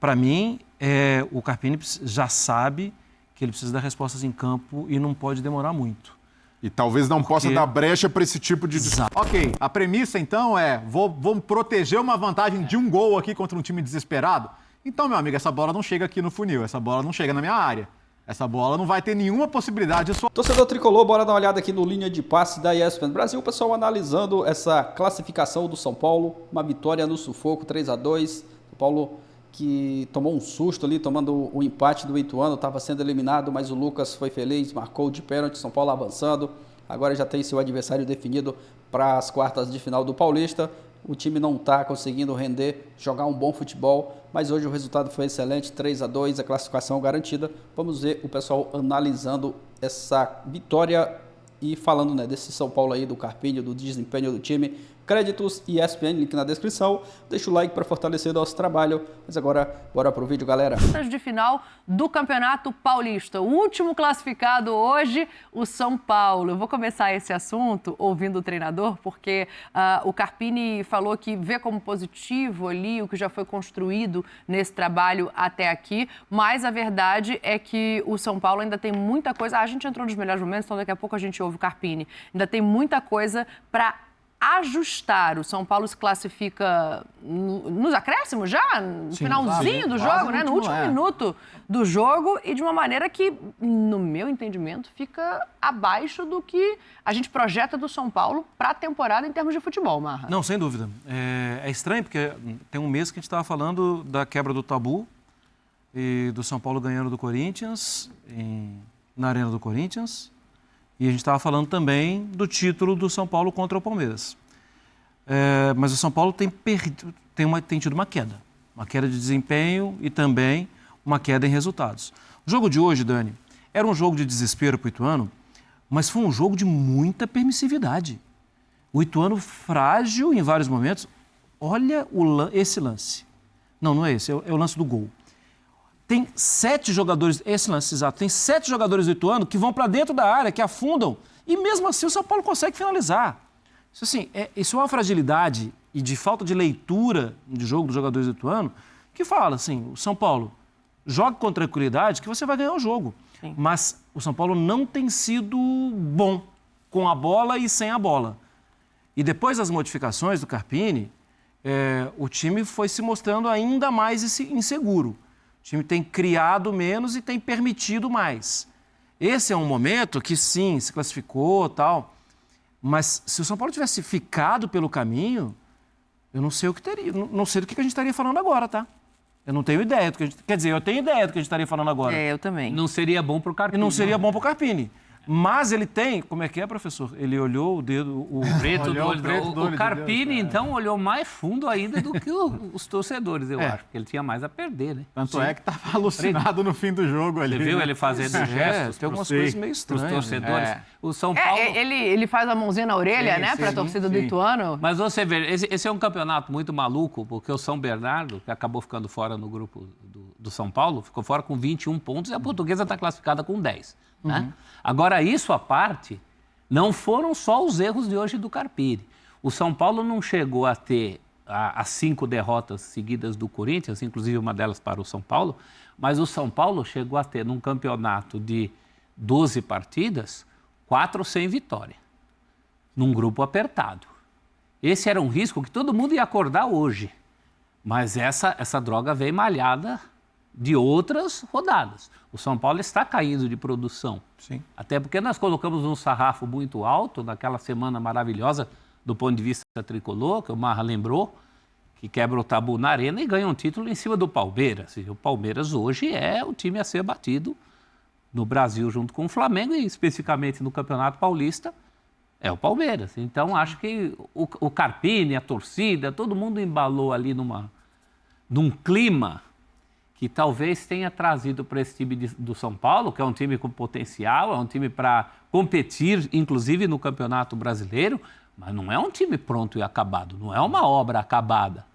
Para mim, o Carpini já sabe que ele precisa dar respostas em campo e não pode demorar muito. E talvez não possa dar brecha para esse tipo de... Ok, a premissa então vou proteger uma vantagem de um gol aqui contra um time desesperado. Então, meu amigo, essa bola não chega aqui no funil, essa bola não chega na minha área. Essa bola não vai ter nenhuma possibilidade de... Torcedor tricolor, bora dar uma olhada aqui no linha de passe da ESPN Brasil. O pessoal analisando essa classificação do São Paulo. Uma vitória no sufoco, 3-2. São Paulo que tomou um susto ali, tomando o empate do Ituano. Estava sendo eliminado, mas o Lucas foi feliz, marcou de pênalti. São Paulo avançando. Agora já tem seu adversário definido para as quartas de final do Paulista. O time não está conseguindo render, jogar um bom futebol, mas hoje o resultado foi excelente, 3-2, a classificação garantida. Vamos ver o pessoal analisando essa vitória e falando, né, desse São Paulo aí, do Carpini, do desempenho do time. Créditos e ESPN, link na descrição. Deixa o like para fortalecer nosso trabalho. Mas agora, bora pro vídeo, galera. De final do Campeonato Paulista. O último classificado hoje, o São Paulo. Eu vou começar esse assunto ouvindo o treinador, porque o Carpini falou que vê como positivo ali o que já foi construído nesse trabalho até aqui, mas a verdade é que o São Paulo ainda tem muita coisa. A gente entrou nos melhores momentos, então daqui a pouco a gente ouve o Carpini. Ainda tem muita coisa para ajustar. O São Paulo se classifica nos acréscimos já? No finalzinho do jogo, né? No último minuto do jogo e de uma maneira que, no meu entendimento, fica abaixo do que a gente projeta do São Paulo para a temporada em termos de futebol, Marra. Não, sem dúvida. É estranho porque tem um mês que a gente estava falando da quebra do tabu e do São Paulo ganhando do Corinthians, na Arena do Corinthians. E a gente estava falando também do título do São Paulo contra o Palmeiras. Mas o São Paulo tem tido uma queda de desempenho e também uma queda em resultados. O jogo de hoje, Dani, era um jogo de desespero para o Ituano, mas foi um jogo de muita permissividade. O Ituano frágil em vários momentos. Olha esse lance. Não é esse, é o lance do gol. Tem 7 jogadores, esse lance exato, tem 7 jogadores do Ituano que vão para dentro da área, que afundam, e mesmo assim o São Paulo consegue finalizar. Isso, assim, isso é uma fragilidade e de falta de leitura de jogo dos jogadores do Ituano, que fala assim, o São Paulo joga com tranquilidade que você vai ganhar o jogo. Sim. Mas o São Paulo não tem sido bom com a bola e sem a bola. E depois das modificações do Carpini, o time foi se mostrando ainda mais inseguro. O time tem criado menos e tem permitido mais. Esse é um momento que, sim, se classificou e tal, mas se o São Paulo tivesse ficado pelo caminho, eu não sei o que teria, não sei do que a gente estaria falando agora, tá? Eu não tenho ideia do que a gente... Quer dizer, eu tenho ideia do que a gente estaria falando agora. Eu também. Não seria bom para o Carpini. Não seria bom para o Carpini. Mas ele tem... Como é que é, professor? Ele olhou o dedo... O preto do olho. O Carpini, então, olhou mais fundo ainda do que os torcedores, eu acho. Porque ele tinha mais a perder, né? Tanto é que estava alucinado no fim do jogo ali. Você viu ele fazendo gestos? Tem algumas coisas meio estranhas. Os torcedores. O São Paulo... Ele faz a mãozinha na orelha, né? Para a torcida do Ituano. Mas você vê, esse é um campeonato muito maluco, porque o São Bernardo, que acabou ficando fora no grupo do São Paulo, ficou fora com 21 pontos e a Portuguesa está classificada com 10. Né? Agora, isso à parte, não foram só os erros de hoje do Carpini. O São Paulo não chegou a ter as 5 derrotas seguidas do Corinthians, inclusive uma delas para o São Paulo, mas o São Paulo chegou a ter, num campeonato de 12 partidas, 4 sem vitória, num grupo apertado. Esse era um risco que todo mundo ia acordar hoje, mas essa droga veio malhada de outras rodadas. O São Paulo está caindo de produção. Sim. Até porque nós colocamos um sarrafo muito alto naquela semana maravilhosa do ponto de vista tricolor, que o Marra lembrou, que quebra o tabu na Arena e ganha um título em cima do Palmeiras. E o Palmeiras hoje é o time a ser batido no Brasil junto com o Flamengo e especificamente no Campeonato Paulista é o Palmeiras. Então acho que o Carpini, a torcida, todo mundo embalou ali num clima que talvez tenha trazido para esse time do São Paulo, que é um time com potencial, é um time para competir, inclusive no Campeonato Brasileiro, mas não é um time pronto e acabado, não é uma obra acabada.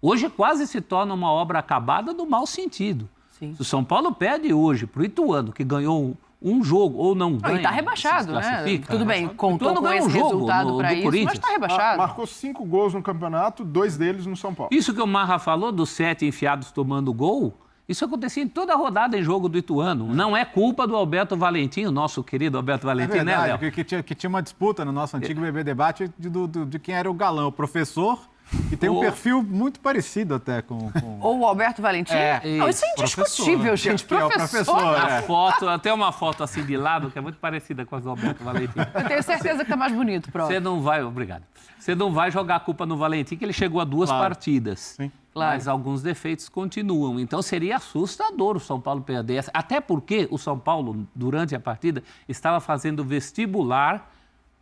Hoje quase se torna uma obra acabada no mau sentido. Sim. Se o São Paulo perde hoje para o Ituano, que ganhou um jogo ou não ganha. E está rebaixado, se classifica. Tudo bem, O contou Ituano com ganhou esse um jogo resultado para isso, Corinthians. mas está rebaixado. Marcou 5 gols no campeonato, 2 deles no São Paulo. Isso que o Marra falou, dos 7 enfiados tomando gol, isso acontecia em toda a rodada em jogo do Ituano. Não é culpa do Alberto Valentim, o nosso querido Alberto Valentim, né, Léo? Que tinha uma disputa no nosso antigo BB Debate de quem era o galã, o professor, que tem um perfil muito parecido até com... Ou o Alberto Valentim? Não, isso é indiscutível, gente. Que é o professor, A foto, até uma foto assim de lado, que é muito parecida com a do Alberto Valentim. Eu tenho certeza que está mais bonito, Prof. Você não vai, obrigado. Você não vai jogar a culpa no Valentim, que ele chegou a 2 partidas. Sim. Claro. Mas alguns defeitos continuam. Então seria assustador o São Paulo perder essa. Até porque o São Paulo, durante a partida, estava fazendo vestibular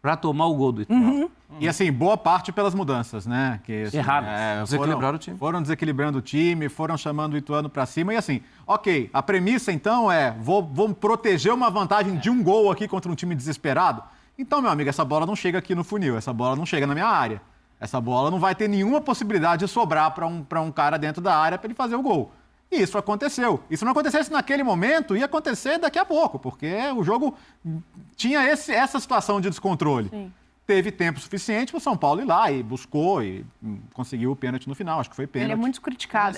para tomar o gol do Ituano. E assim, boa parte pelas mudanças, né? Que, assim, Erradas. Desequilibraram o time. Foram desequilibrando o time, foram chamando o Ituano para cima. E assim, ok, a premissa então é, vou proteger uma vantagem de um gol aqui contra um time desesperado. Então, meu amigo, essa bola não chega aqui no funil, essa bola não chega na minha área. Essa bola não vai ter nenhuma possibilidade de sobrar para um cara dentro da área para ele fazer o gol. E isso aconteceu. E se não acontecesse naquele momento, ia acontecer daqui a pouco, porque o jogo tinha essa situação de descontrole. Sim. Teve tempo suficiente para o São Paulo ir lá e buscou e conseguiu o pênalti no final. Acho que foi pênalti. Ele é muito criticado.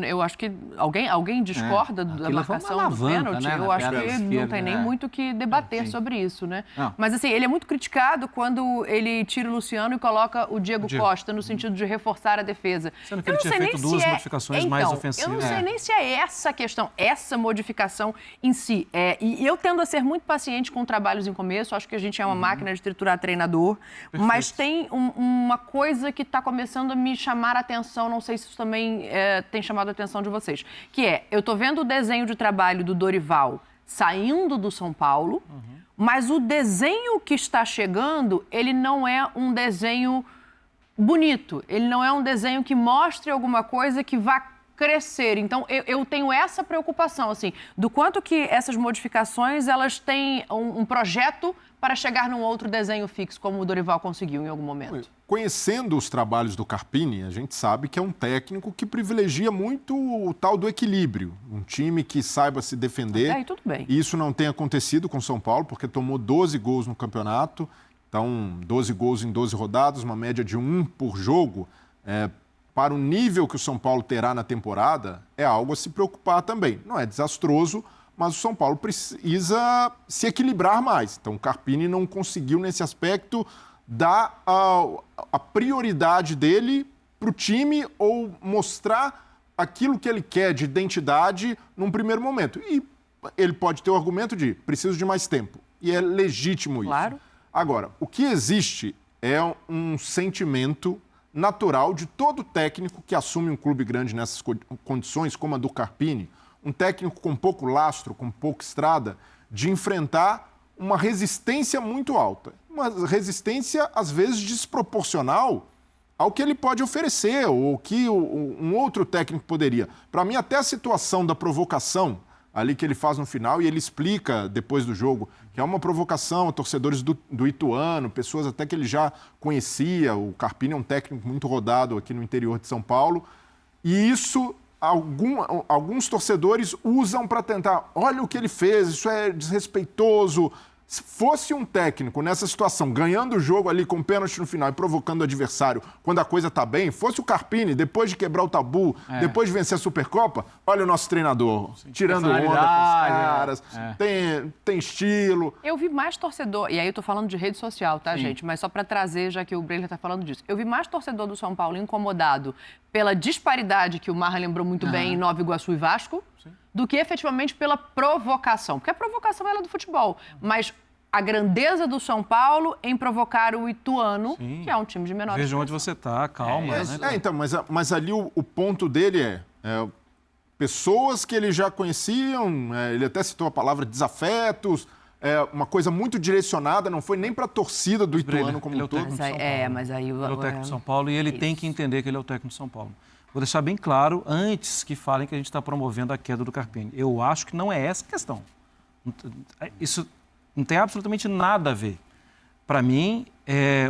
Eu acho que alguém discorda da Aquilo foi uma marcação do alavanca, pênalti. né, Eu na acho que perna não esquerda, tem nem muito o que debater Sim. sobre isso, né? Não. Mas assim, ele é muito criticado quando ele tira o Luciano e coloca o Diego Costa no sentido de reforçar a defesa. Sendo que Eu ele não tinha sei feito nem duas se modificações mais Eu ofensivas. não sei nem se é essa questão, essa modificação em si. E eu tendo a ser muito paciente com trabalhos em começo, acho que a gente é uma máquina de triturar treinador, mas tem uma coisa que está começando a me chamar a atenção, não sei se isso também tem chamado a atenção de vocês, que é, eu estou vendo o desenho de trabalho do Dorival saindo do São Paulo, mas o desenho que está chegando, ele não é um desenho bonito, ele não é um desenho que mostre alguma coisa que vá crescer. Então, eu tenho essa preocupação, assim, do quanto que essas modificações, elas têm um projeto para chegar num outro desenho fixo, como o Dorival conseguiu em algum momento. Conhecendo os trabalhos do Carpini, a gente sabe que é um técnico que privilegia muito o tal do equilíbrio. Um time que saiba se defender. Aí tudo bem. E isso não tem acontecido com o São Paulo, porque tomou 12 gols no campeonato. Então, 12 gols em 12 rodadas, uma média de 1 por jogo. Para o nível que o São Paulo terá na temporada, é algo a se preocupar também. Não é desastroso, mas o São Paulo precisa se equilibrar mais. Então, o Carpini não conseguiu, nesse aspecto, dar a prioridade dele para o time ou mostrar aquilo que ele quer de identidade num primeiro momento. E ele pode ter o argumento de preciso de mais tempo. E é legítimo isso. Claro. Agora, o que existe é um sentimento natural de todo técnico que assume um clube grande nessas condições, como a do Carpini, um técnico com pouco lastro, com pouca estrada, de enfrentar uma resistência muito alta. Uma resistência, às vezes, desproporcional ao que ele pode oferecer, ou que um outro técnico poderia. Para mim, até a situação da provocação, ali que ele faz no final, e ele explica depois do jogo, que é uma provocação a torcedores do Ituano, pessoas até que ele já conhecia. O Carpini é um técnico muito rodado aqui no interior de São Paulo, e isso alguns torcedores usam para tentar, olha o que ele fez, isso é desrespeitoso. Se fosse um técnico nessa situação, ganhando o jogo ali com pênalti no final e provocando o adversário quando a coisa está bem, fosse o Carpini, depois de quebrar o tabu, depois de vencer a Supercopa, olha o nosso treinador, tirando onda com os caras, tem estilo. Eu vi mais torcedor, e aí eu tô falando de rede social, tá, gente? Mas só para trazer, já que o Breler tá falando disso. Eu vi mais torcedor do São Paulo incomodado pela disparidade que o Marra lembrou muito bem em Nova Iguaçu e Vasco, do que efetivamente pela provocação. Porque a provocação ela é do futebol, mas a grandeza do São Paulo em provocar o Ituano, que é um time de menor Veja onde você está, calma. Então, mas ali o ponto dele é pessoas que ele já conheciam, ele até citou a palavra desafetos, uma coisa muito direcionada, não foi nem para a torcida do Ituano como um todo. Mas aí Ele é o técnico de São Paulo e ele tem que entender que ele é o técnico de São Paulo. Vou deixar bem claro, antes que falem que a gente está promovendo a queda do Carpini. Eu acho que não é essa a questão. Isso não tem absolutamente nada a ver. Para mim,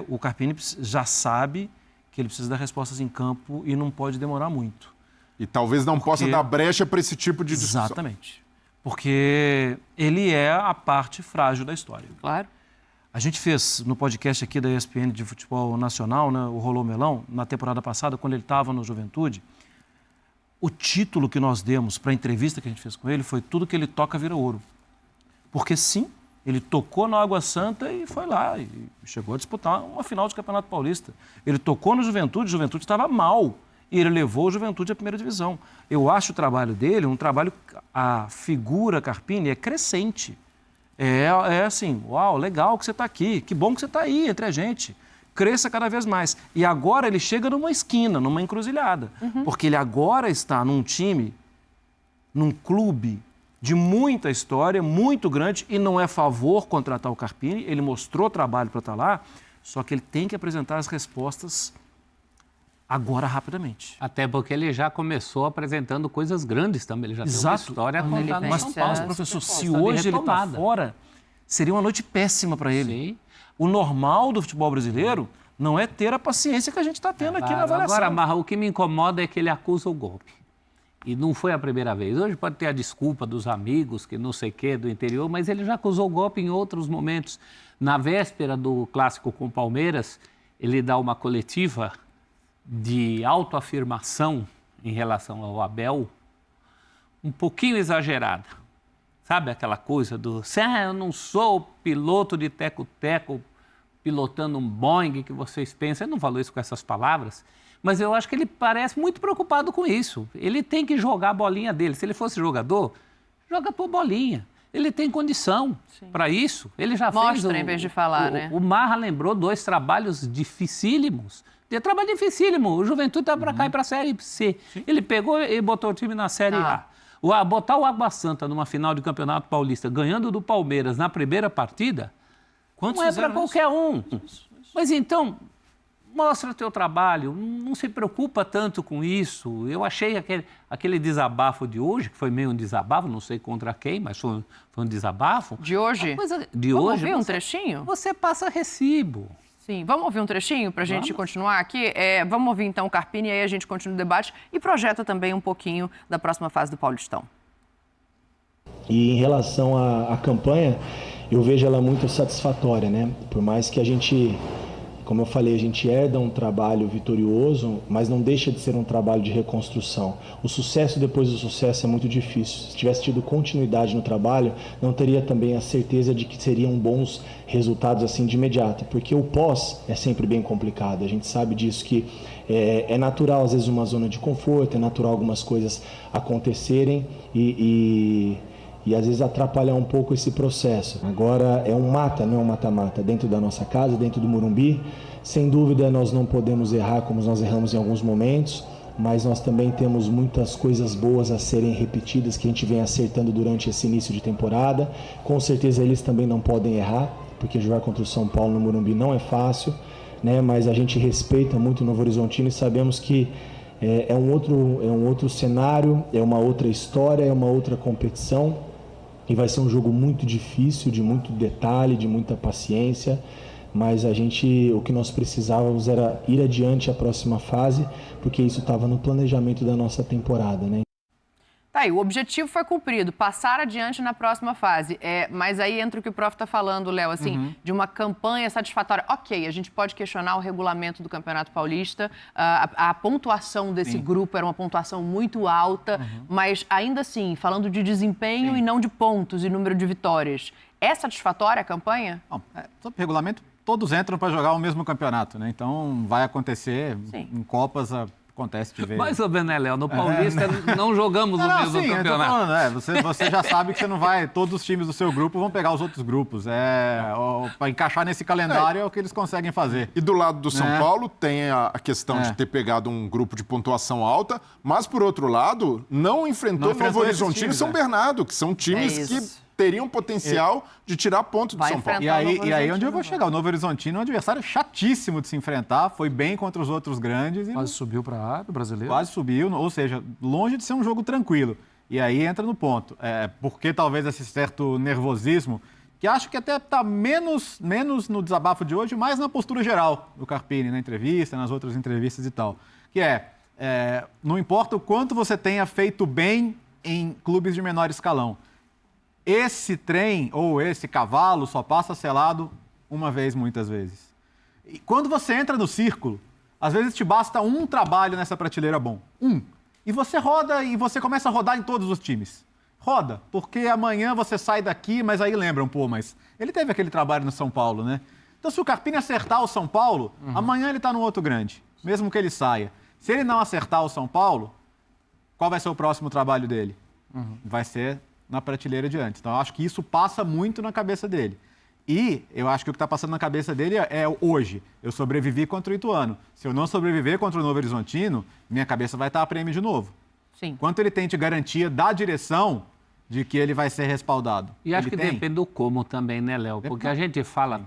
o Carpini já sabe que ele precisa dar respostas em campo e não pode demorar muito. E talvez não possa dar brecha para esse tipo de discussão. Exatamente. Porque ele é a parte frágil da história. Claro. A gente fez no podcast aqui da ESPN de futebol nacional, né, o Rolô Melão, na temporada passada, quando ele estava no Juventude, o título que nós demos para a entrevista que a gente fez com ele foi Tudo que ele toca vira ouro. Porque sim, ele tocou na Água Santa e foi lá, e chegou a disputar uma final de Campeonato Paulista. Ele tocou no Juventude, o Juventude estava mal, e ele levou o Juventude à primeira divisão. Eu acho o trabalho dele um trabalho, a figura Carpini é crescente. É assim, uau, legal que você está aqui, que bom que você está aí entre a gente. Cresça cada vez mais. E agora ele chega numa esquina, numa encruzilhada. Porque ele agora está num time, num clube de muita história, muito grande, e não é favor contratar o Carpini, ele mostrou trabalho para estar lá, só que ele tem que apresentar as respostas agora, rapidamente. Até porque ele já começou apresentando coisas grandes também. Ele já tem uma história a Quando ele contar no vem São ser- Paulo. Mas, professor, se Está de hoje ele está retomada. fora, seria uma noite péssima para ele. Sim. O normal do futebol brasileiro não é ter a paciência que a gente está tendo aqui na avaliação. Agora, Marra, o que me incomoda é que ele acusa o golpe. E não foi a primeira vez. Hoje pode ter a desculpa dos amigos, que não sei o quê, do interior, mas ele já acusou o golpe em outros momentos. Na véspera do clássico com o Palmeiras, ele dá uma coletiva de autoafirmação em relação ao Abel, um pouquinho exagerada. Sabe aquela coisa do, eu não sou piloto de teco-teco, pilotando um Boeing que vocês pensam. Ele não falou isso com essas palavras, mas eu acho que ele parece muito preocupado com isso. Ele tem que jogar a bolinha dele. Se ele fosse jogador, joga por bolinha. Ele tem condição para isso. Ele já fez... Mostra em vez de falar, né? O Marra lembrou 2 trabalhos dificílimos. Trabalho dificílimo. O Juventude estava para cair para a Série C. Ele pegou e botou o time na Série A. Botar o Água Santa numa final de Campeonato Paulista, ganhando do Palmeiras na primeira partida, Quantos não é para fizeram qualquer um. Mas então, mostra teu trabalho, não se preocupa tanto com isso. Eu achei aquele desabafo de hoje, que foi meio um desabafo, não sei contra quem, mas foi um desabafo. De hoje? De Vamos hoje, ouvir um você- trechinho? Você passa recibo. Sim, vamos ouvir um trechinho para a gente Vamos. continuar aqui? Vamos ouvir então o Carpini e aí a gente continua o debate e projeta também um pouquinho da próxima fase do Paulistão. E em relação à campanha, eu vejo ela muito satisfatória, né? Por mais que a gente, como eu falei, a gente herda um trabalho vitorioso, mas não deixa de ser um trabalho de reconstrução. O sucesso depois do sucesso é muito difícil. Se tivesse tido continuidade no trabalho, não teria também a certeza de que seriam bons resultados assim de imediato, porque o pós é sempre bem complicado. A gente sabe disso, que é natural às vezes uma zona de conforto, é natural algumas coisas acontecerem e às vezes atrapalhar um pouco esse processo. Agora é um mata, não é um mata-mata. Dentro da nossa casa, dentro do Morumbi, sem dúvida nós não podemos errar como nós erramos em alguns momentos, mas nós também temos muitas coisas boas a serem repetidas que a gente vem acertando durante esse início de temporada. Com certeza eles também não podem errar, porque jogar contra o São Paulo no Morumbi não é fácil, né? Mas a gente respeita muito o Novo Horizontino e sabemos que é um outro cenário, é uma outra história, é uma outra competição. E vai ser um jogo muito difícil, de muito detalhe, de muita paciência, mas o que nós precisávamos era ir adiante à próxima fase, porque isso estava no planejamento da nossa temporada, né? Tá aí, o objetivo foi cumprido, passar adiante na próxima fase. Mas aí entra o que o prof está falando, Léo, assim, de uma campanha satisfatória. Ok, a gente pode questionar o regulamento do Campeonato Paulista, a pontuação desse grupo era uma pontuação muito alta, mas ainda assim, falando de desempenho e não de pontos e número de vitórias, é satisfatória a campanha? Bom, sobre o regulamento, todos entram para jogar o mesmo campeonato, né? Então vai acontecer, Sim. em Copas acontece de ver. Mais ou menos, né, Léo? No Paulista não jogamos o mesmo sim, eu tô campeonato. falando, você já sabe que você não vai, todos os times do seu grupo vão pegar os outros grupos. Para encaixar nesse calendário é o que eles conseguem fazer. E do lado do São Paulo tem a questão de ter pegado um grupo de pontuação alta, mas por outro lado, não enfrentou Novo Horizontino e São Bernardo, que são times que teriam potencial de tirar ponto do Vai São Paulo. enfrentar- E aí onde eu vou chegar? O Novo Horizontino é um adversário chatíssimo de se enfrentar, foi bem contra os outros grandes e Quase subiu para A do brasileiro. quase subiu, ou seja, longe de ser um jogo tranquilo. E aí entra no ponto, porque talvez esse certo nervosismo, que acho que até está menos no desabafo de hoje, mais na postura geral do Carpini, na entrevista, nas outras entrevistas e tal, que não importa o quanto você tenha feito bem em clubes de menor escalão, esse trem ou esse cavalo só passa selado uma vez, muitas vezes. E quando você entra no círculo, às vezes te basta um trabalho nessa prateleira bom. E você roda e você começa a rodar em todos os times. Roda, porque amanhã você sai daqui, mas aí lembram, mas ele teve aquele trabalho no São Paulo, né? Então, se o Carpini acertar o São Paulo, amanhã ele está no outro grande, mesmo que ele saia. Se ele não acertar o São Paulo, qual vai ser o próximo trabalho dele? Vai ser na prateleira de antes. Então, eu acho que isso passa muito na cabeça dele. E eu acho que o que está passando na cabeça dele é hoje. Eu sobrevivi contra o Ituano. Se eu não sobreviver contra o Novo Horizontino, minha cabeça vai estar a prêmio de novo. Sim. Quanto ele tem de garantia da direção de que ele vai ser respaldado? E acho ele que tem? depende do como também, né, Léo? Porque a gente fala,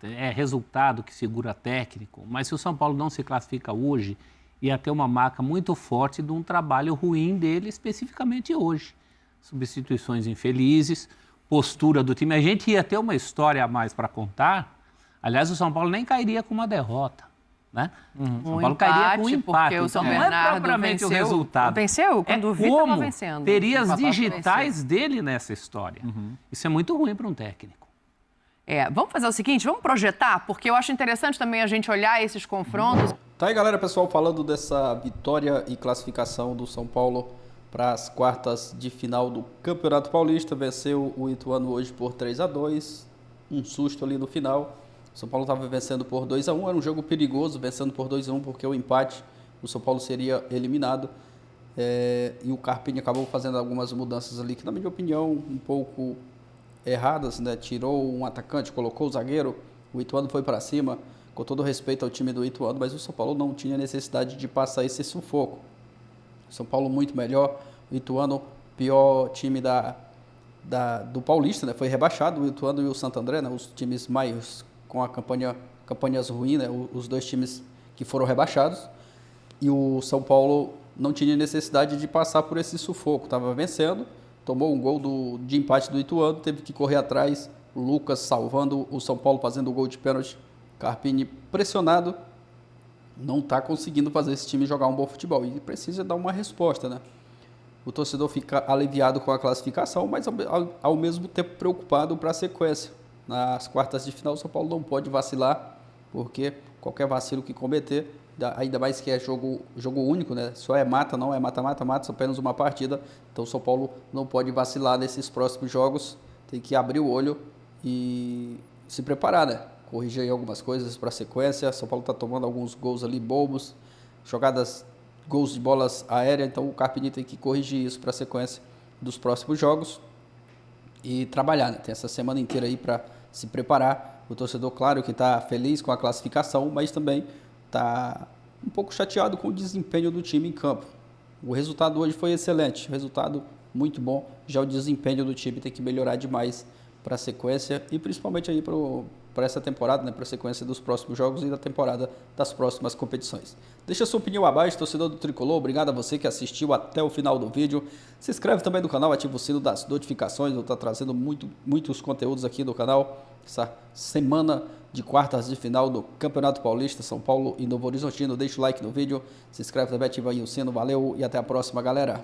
é resultado que segura técnico, mas se o São Paulo não se classifica hoje, ia ter uma marca muito forte de um trabalho ruim dele, especificamente hoje. Substituições infelizes, postura do time. A gente ia ter uma história a mais para contar. Aliás, o São Paulo nem cairia com uma derrota, né? O São Paulo cairia com um empate. Porque o São Então, Bernardo não é propriamente o resultado. Venceu quando o Vitor estava vencendo. Teria as Empatado, digitais dele nessa história. Isso é muito ruim para um técnico. Vamos fazer o seguinte, vamos projetar, porque eu acho interessante também a gente olhar esses confrontos. Tá aí, galera, pessoal, falando dessa vitória e classificação do São Paulo para as quartas de final do Campeonato Paulista. Venceu o Ituano hoje por 3-2, um susto ali no final. O São Paulo estava vencendo por 2-1, era um jogo perigoso, vencendo por 2-1, porque o empate, o São Paulo seria eliminado. E o Carpini acabou fazendo algumas mudanças ali, que na minha opinião, um pouco erradas, né? Tirou um atacante, colocou o zagueiro, o Ituano foi para cima, com todo respeito ao time do Ituano, mas o São Paulo não tinha necessidade de passar esse sufoco. O São Paulo muito melhor, o Ituano pior time do Paulista, né? Foi rebaixado, o Ituano e o Santo André, né? Os times mais com a campanhas ruins, né? Os dois times que foram rebaixados, e o São Paulo não tinha necessidade de passar por esse sufoco, estava vencendo, tomou um gol de empate do Ituano, teve que correr atrás, o Lucas salvando o São Paulo, fazendo o gol de pênalti, Carpini pressionado, não está conseguindo fazer esse time jogar um bom futebol e precisa dar uma resposta, né? O torcedor fica aliviado com a classificação, mas ao mesmo tempo preocupado para a sequência. Nas quartas de final, o São Paulo não pode vacilar, porque qualquer vacilo que cometer, ainda mais que é jogo único, né? Só é mata, não é mata-mata, mata, apenas uma partida. Então o São Paulo não pode vacilar nesses próximos jogos, tem que abrir o olho e se preparar, né? Corrigir aí algumas coisas para a sequência. São Paulo está tomando alguns gols ali bobos, gols de bolas aéreas, então o Carpini tem que corrigir isso para a sequência dos próximos jogos e trabalhar, né? Tem essa semana inteira aí para se preparar. O torcedor, claro, que está feliz com a classificação, mas também está um pouco chateado com o desempenho do time em campo. O resultado hoje foi excelente, resultado muito bom, já o desempenho do time tem que melhorar demais para a sequência e principalmente aí para essa temporada, né, para a sequência dos próximos jogos e da temporada das próximas competições. Deixa sua opinião abaixo, torcedor do Tricolor. Obrigado a você que assistiu até o final do vídeo. Se inscreve também no canal, ativa o sino das notificações. Eu estou trazendo muitos conteúdos aqui no canal. Essa semana de quartas de final do Campeonato Paulista, São Paulo e Novo Horizontino. Deixa o like no vídeo, se inscreve também, ativa aí o sino. Valeu e até a próxima, galera.